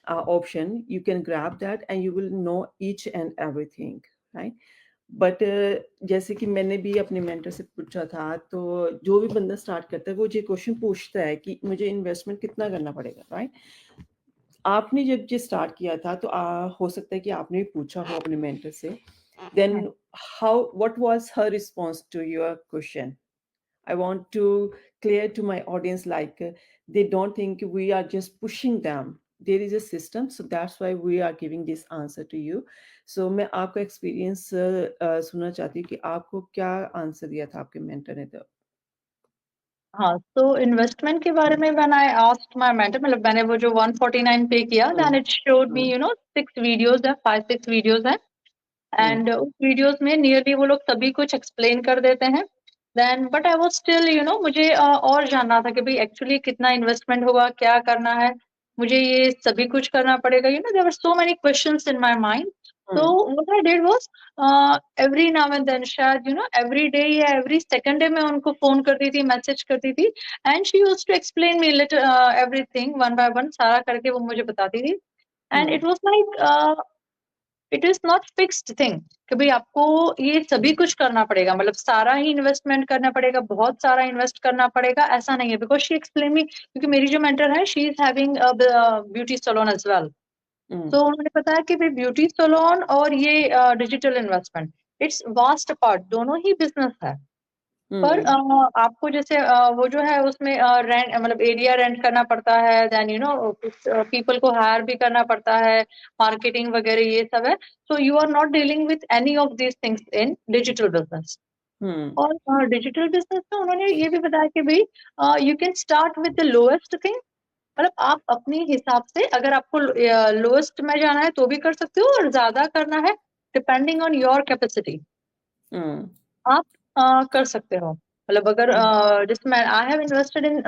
option, you can grab that and you will know each and everything, right? But जैसे कि मैंने भी अपने मेंटर से पूछा था, तो जो भी बंदा स्टार्ट करता है वो ये क्वेश्चन पूछता है कि मुझे इन्वेस्टमेंट कितना करना पड़ेगा, राइट? आपने जब ये स्टार्ट किया था तो हो सकता है कि आपने भी पूछा हो अपने मेंटर से, then how what was her response to your question? I want to clear to my audience, like they don't think we are just pushing them. There is a system, so that's why we are giving this answer to you. So मैं आपका experience सुनना चाहती हूँ कि आपको क्या answer दिया था आपके मेंटर ने तो? हाँ, तो इन्वेस्टमेंट के बारे में when I asked my mentor, मतलब मैंने वो जो 149 पे किया, then it showed me 6 videos है, 5-6 वीडियोस है, एंड उस वीडियोस में नियरली वो लोग सभी कुछ एक्सप्लेन कर देते हैं। Then but I was still मुझे और जानना था कि भाई एक्चुअली कितना इन्वेस्टमेंट होगा, क्या करना है, मुझे ये सभी कुछ करना पड़ेगा, there were so many questions in my mind. So what I did was every now and then, शायद every day या every second day मैं उनको फोन करती थी, मैसेज करती थी, and she used to explain me little everything one by one, सारा करके वो मुझे बताती थी। and it was like it is not fixed thing कि भाई आपको ये सभी कुछ करना पड़ेगा, मतलब सारा ही इन्वेस्टमेंट करना पड़ेगा, बहुत सारा इन्वेस्ट करना पड़ेगा, ऐसा नहीं है। बिकॉज शी एक्सप्लेन मी, क्योंकि मेरी जो मेंटर है she is having beauty salon as well. तो उन्होंने बताया कि भाई ब्यूटी सैलून और ये digital investment, it's vast part, दोनों ही बिजनेस है। पर आपको जैसे वो जो है उसमें रेंट, मतलब एरिया रेंट करना पड़ता है, देन कुछ पीपल को हायर भी करना पड़ता है, मार्केटिंग वगैरह ये सब है। So you are not dealing with any of these things in digital business. और डिजिटल बिजनेस में उन्होंने ये भी बताया कि भाई you can start with the lowest thing, मतलब आप अपने हिसाब से अगर आपको लोएस्ट में जाना है तो भी कर सकते हो, और ज्यादा करना है डिपेंडिंग ऑन योर कैपेसिटी आप कर सकते हो। मतलब अगर जिसमें I have invested in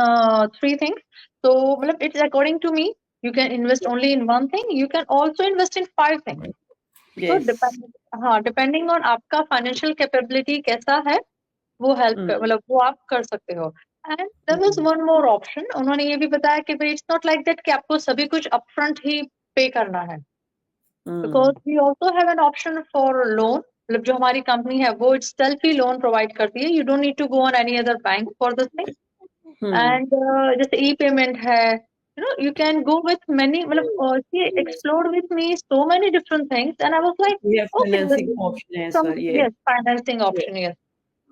3 things, तो मतलब it's according to me, you can invest only in 1 thing, you can also invest in 5 things. तो डिपेंडिंग ऑन आपका फाइनेंशियल कैपेबिलिटी कैसा है, वो हेल्प मतलब वो आप कर सकते हो। And there was one more option, उन्होंने ये भी बताया कि भाई इट्स नॉट लाइक दैट कि आपको सभी कुछ अपफ्रंट ही पे करना है, because we also have an option for loan. मतलब जो हमारी कंपनी है वो इट्स सेल्फ ही लोन प्रोवाइड करती है, you don't need to go on any other bank for this thing. And जैसे ई पेमेंट है, you can go with many, मतलब she explored with me so many different things, and I was like, okay, financing option as well, yeah. yes, financing option, yes.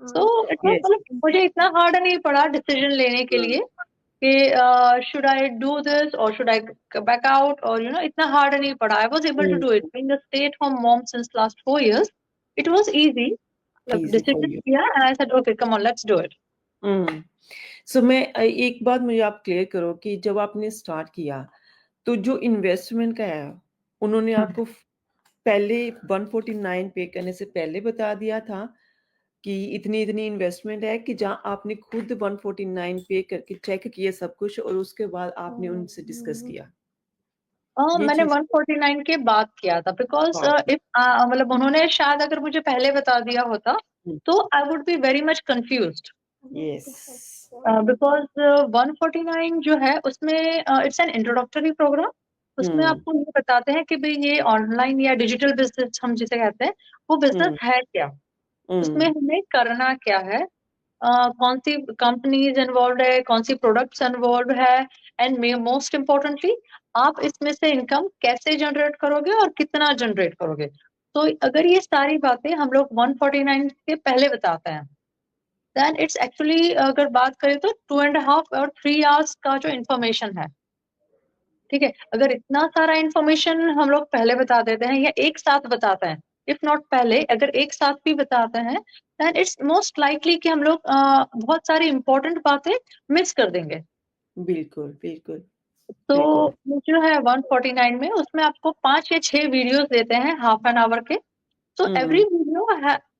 So it was, मतलब मुझे इतना hard नहीं पड़ा decision लेने के लिए कि should I do this or should I back out, or इतना हार्ड नहीं पड़ा। I was able to do it. Being a stay-at-home mom since last 4 years, it was easy. Decision किया and I said, okay, come on, let's do it. So मैं एक बात मुझे आप clear करो कि जब आपने स्टार्ट किया तो जो इन्वेस्टमेंट का है उन्होंने आपको पहले 149 पे करने से पहले बता दिया था कि इतनी इतनी इन्वेस्टमेंट है, कि जहां आपने खुद 149 पे करके चेक किया सब कुछ और उसके बाद आपने उनसे डिस्कस किया? मैंने 149 के बाद किया था, बिकॉज इफ मतलब उन्होंने शायद अगर मुझे पहले बता दिया होता तो I would be very much confused. Yes, because 149 जो है उसमें इट्स एन इंट्रोडक्टरी प्रोग्राम। उसमें आपको ये बताते हैं कि भाई ये ऑनलाइन या डिजिटल बिजनेस हम जिसे कहते हैं वो बिजनेस है क्या, उसमें हमें करना क्या है, कौन सी कंपनीज इन्वॉल्व है, कौन सी प्रोडक्ट्स इन्वॉल्व है, एंड मोस्ट इम्पोर्टेंटली आप इसमें से इनकम कैसे जनरेट करोगे और कितना जनरेट करोगे। तो अगर ये सारी बातें हम लोग 149 के पहले बताते हैं, देन इट्स एक्चुअली अगर बात करें तो 2.5 और 3 आवर्स का जो इन्फॉर्मेशन है, ठीक है, अगर इतना सारा इन्फॉर्मेशन हम लोग पहले बता देते हैं या एक साथ बताते हैं, इफ नॉट पहले, अगर एक साथ भी बताते हैं, देन इट्स मोस्ट लाइकली कि हम लोग बहुत सारी इंपॉर्टेंट बातें मिस कर देंगे। बिल्कुल बिल्कुल। तो जो है 149 में उसमें आपको 5 या 6 वीडियोस देते हैं हाफ एन आवर के। तो एवरी वीडियो,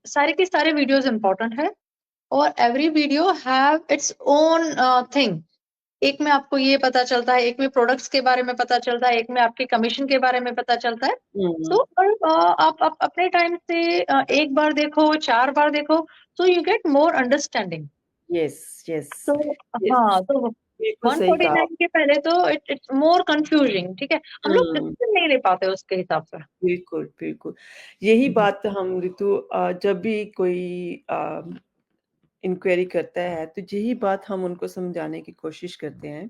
सारे के सारे वीडियोस इंपॉर्टेंट है, और every video have its own thing. एक में आपको ये पता चलता है, एक में प्रोडक्ट्स के बारे में पता चलता है, एक में आपके कमीशन के बारे में पता चलता है। सो आप अपने टाइम से एक बार देखो, 4 बार देखो, so you get more understanding. Yes yes. तो हाँ, तो बिल्कुल सही कहा आप। 149 के पहले तो इट्स मोर कंफ्यूजिंग, ठीक है? हम लोग हुँ, डिसीजन नहीं ले पाते उसके हिसाब से। बिल्कुल, बिल्कुल। यही हुँ, बात हम ऋतु जब भी कोई इंक्वायरी करता है, तो यही बात हम उनको समझाने की कोशिश करते हैं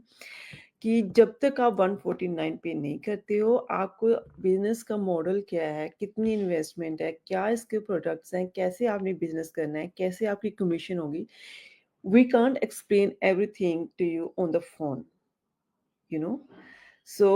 कि जब तक आप 149 पे नहीं करते हो, आपको बिज़नेस का मॉडल क्या है, कितनी इन्वेस्टमेंट है, क्या इसके प्रोडक्ट्स हैं, कैसे आपने बिज़नेस करना है, कैसे आपकी कमीशन होगी। We can't explain everything to you on the phone, you know? So